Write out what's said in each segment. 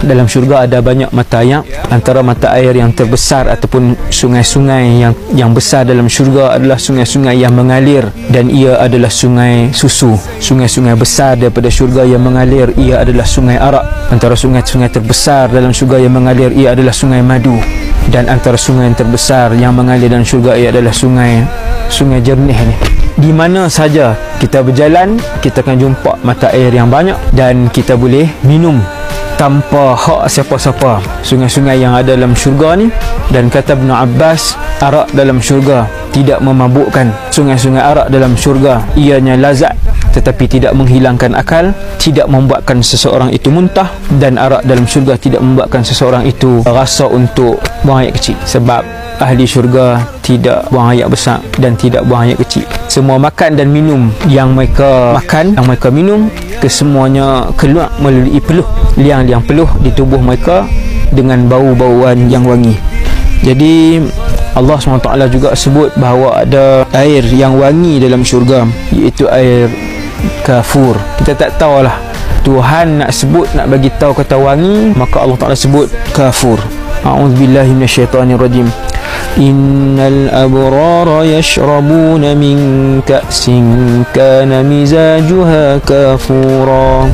Dalam syurga ada banyak mata air. Antara mata air yang terbesar ataupun sungai-sungai yang besar dalam syurga adalah sungai-sungai yang mengalir, dan ia adalah sungai susu. Sungai-sungai besar daripada syurga yang mengalir, ia adalah sungai arak. Antara sungai-sungai terbesar dalam syurga yang mengalir, ia adalah sungai madu. Dan antara sungai yang terbesar yang mengalir dalam syurga, ia adalah sungai jernih ni. Di mana saja kita berjalan, kita akan jumpa mata air yang banyak dan kita boleh minum tanpa hak siapa-siapa. Sungai-sungai yang ada dalam syurga ni, dan kata Ibn Abbas, arak dalam syurga tidak memabukkan. Sungai-sungai arak dalam syurga ianya lazat tetapi tidak menghilangkan akal, tidak membuatkan seseorang itu muntah, dan arak dalam syurga tidak membuatkan seseorang itu rasa untuk buang air kecil. Sebab ahli syurga tidak buang air besar dan tidak buang air kecil. Semua makan dan minum yang mereka makan, yang mereka minum, kesemuanya keluar melalui peluh, liang-liang peluh di tubuh mereka dengan bau-bauan yang wangi. Jadi Allah SWT juga sebut bahawa ada air yang wangi dalam syurga, iaitu air kafur. Kita tak tahulah, Tuhan nak sebut, nak bagi tahu kata wangi, maka Allah Ta'ala sebut kafur. A'udzubillahi minasyaitanirrajim. Innal abrara yashrabuna min ka'sin kana mizajuha kafura.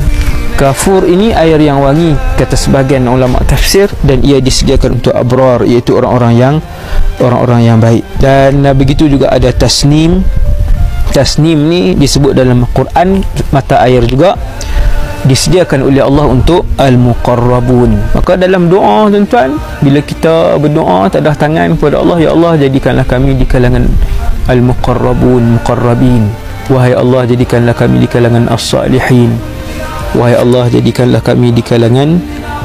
Kafur ini air yang wangi, kata sebahagian ulama tafsir, dan ia disediakan untuk abrar, iaitu orang-orang yang baik. Dan begitu juga ada tasnim. Tasnim ni disebut dalam Quran mata air juga, disediakan oleh Allah untuk al-muqarrabun. Maka dalam doa, tuan-tuan, bila kita berdoa tadah tangan kepada Allah, ya Allah, jadikanlah kami di kalangan al-muqarrabun, muqarrabin. Wahai Allah, jadikanlah kami di kalangan as-salihin. Wahai Allah, jadikanlah kami di kalangan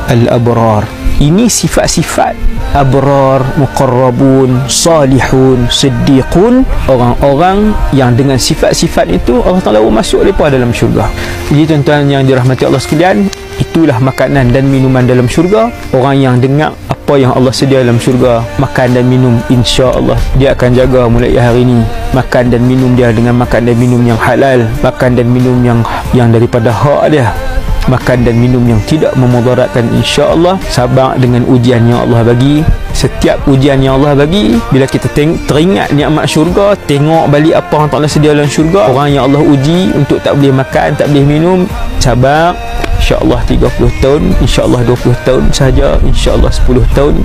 al-abrar. Ini sifat-sifat abrar, muqarrabun, salihun, siddiqun, orang-orang yang dengan sifat-sifat itu Allah Ta'ala masuk mereka dalam syurga. Jadi tuan-tuan yang dirahmati Allah sekalian, itulah makanan dan minuman dalam syurga. Orang yang dengar apa yang Allah sedia dalam syurga, makan dan minum, insya-Allah dia akan jaga mulai hari ini. Makan dan minum dia dengan makan dan minum yang halal, makan dan minum yang daripada hak dia, makan dan minum yang tidak memudaratkan, insya-Allah. Sabar dengan ujian yang Allah bagi. Setiap ujian yang Allah bagi, bila kita teringat nikmat syurga, tengok balik apa yang Allah sedia dalam syurga, orang yang Allah uji untuk tak boleh makan, tak boleh minum, sabar. InsyaAllah 30 tahun, insyaAllah 20 tahun sahaja, insyaAllah 10 tahun.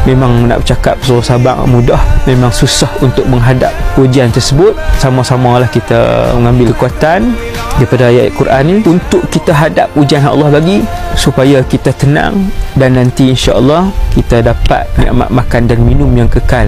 Memang nak bercakap suruh sabar mudah, memang susah untuk menghadap ujian tersebut. Sama-samalah kita mengambil kekuatan daripada ayat Quran ni untuk kita hadap ujian yang Allah bagi, supaya kita tenang, dan nanti insyaAllah kita dapat nikmat makan dan minum yang kekal,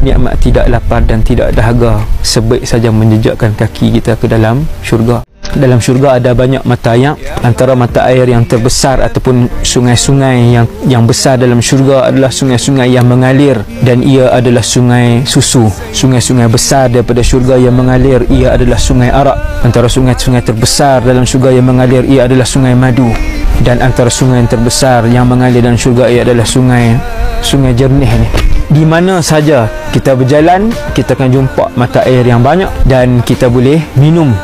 nikmat tidak lapar dan tidak dahaga, sebaik saja menjejakkan kaki kita ke dalam syurga. Dalam syurga ada banyak mata air. Antara mata air yang terbesar ataupun sungai-sungai yang besar dalam syurga adalah sungai-sungai yang mengalir, dan ia adalah sungai susu. Sungai-sungai besar daripada syurga yang mengalir, ia adalah sungai arak. Antara sungai-sungai terbesar dalam syurga yang mengalir, ia adalah sungai madu. Dan antara sungai yang terbesar yang mengalir dalam syurga, ia adalah sungai jernih ni. Di mana saja kita berjalan, kita akan jumpa mata air yang banyak dan kita boleh minum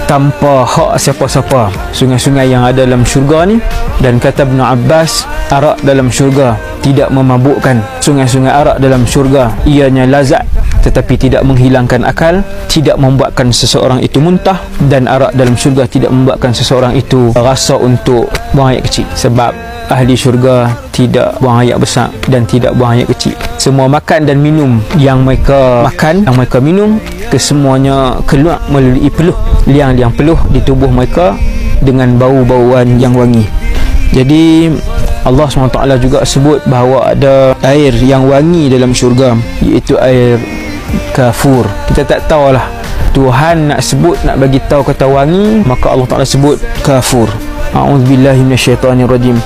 tanpa hak siapa-siapa. Sungai-sungai yang ada dalam syurga ni, dan kata Ibn Abbas, arak dalam syurga tidak memabukkan. Sungai-sungai arak dalam syurga ianya lazat tetapi tidak menghilangkan akal, tidak membuatkan seseorang itu muntah, dan arak dalam syurga tidak membuatkan seseorang itu rasa untuk buang air kecil. Sebab ahli syurga tidak buang air besar dan tidak buang air kecil. Semua makan dan minum yang mereka makan, yang mereka minum, kesemuanya keluar melalui peluh, liang-liang peluh di tubuh mereka dengan bau-bauan yang wangi. Jadi Allah SWT juga sebut bahawa ada air yang wangi dalam syurga, iaitu air kafur. Kita tak tahulah, Tuhan nak sebut, nak bagi tahu kata wangi, maka Allah Ta'ala sebut kafur. A'udzubillahi minasyaitanirrajim.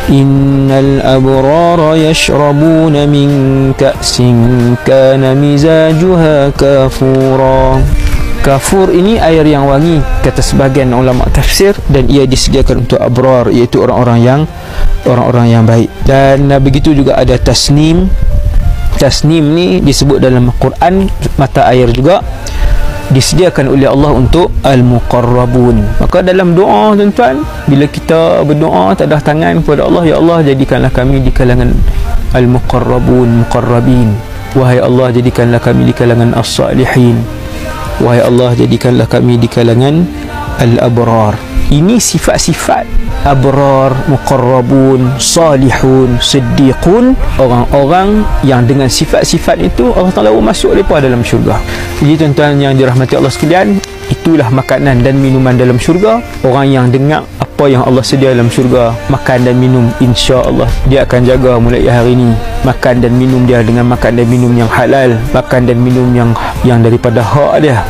Innal abrara yashrabuna min ka'sin kana mizajuha kafura. Kafur ini air yang wangi, kata sebahagian ulama tafsir, dan ia disediakan untuk abrar, iaitu orang-orang yang baik. Dan begitu juga ada tasnim. Tasnim ni disebut dalam Quran mata air juga, disediakan oleh Allah untuk al-muqarrabun. Maka dalam doa tuan-tuan, bila kita berdoa tadah tangan kepada Allah, ya Allah jadikanlah kami di kalangan al-muqarrabun, muqarrabin. Wahai Allah jadikanlah kami di kalangan as-salihin. Wahai Allah jadikanlah kami di kalangan al-abrar. Ini sifat-sifat abrar, muqarrabun, salihun, siddiqun, orang-orang yang dengan sifat-sifat itu Allah Ta'ala masuk mereka dalam syurga. Jadi tuan-tuan yang dirahmati Allah sekalian, itulah makanan dan minuman dalam syurga. Orang yang dengar apa yang Allah sedia dalam syurga, makan dan minum, insya-Allah dia akan jaga mulai hari ini makan dan minum dia dengan makan dan minum yang halal, makan dan minum yang daripada hak dia,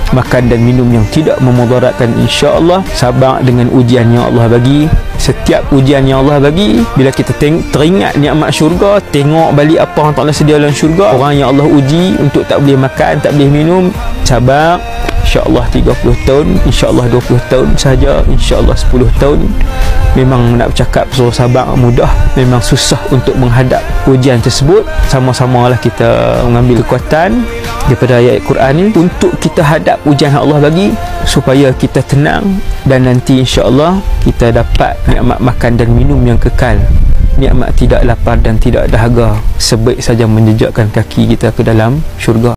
makan dan minum yang tidak memudaratkan, insya-Allah. Sabar dengan ujian yang Allah bagi. Setiap ujian yang Allah bagi, bila kita teringat nikmat syurga, tengok balik apa yang Allah sedia dalam syurga, orang yang Allah uji untuk tak boleh makan, tak boleh minum, sabar. InsyaAllah 30 tahun, InsyaAllah 20 tahun sahaja, InsyaAllah 10 tahun. Memang nak bercakap suruh sabar mudah, memang susah untuk menghadap ujian tersebut. Sama-sama lah kita mengambil kekuatan daripada ayat Quran ni untuk kita hadap ujian yang Allah bagi, supaya kita tenang dan nanti insya-Allah kita dapat nikmat makan dan minum yang kekal, nikmat tidak lapar dan tidak dahaga, sebaik saja menjejakkan kaki kita ke dalam syurga.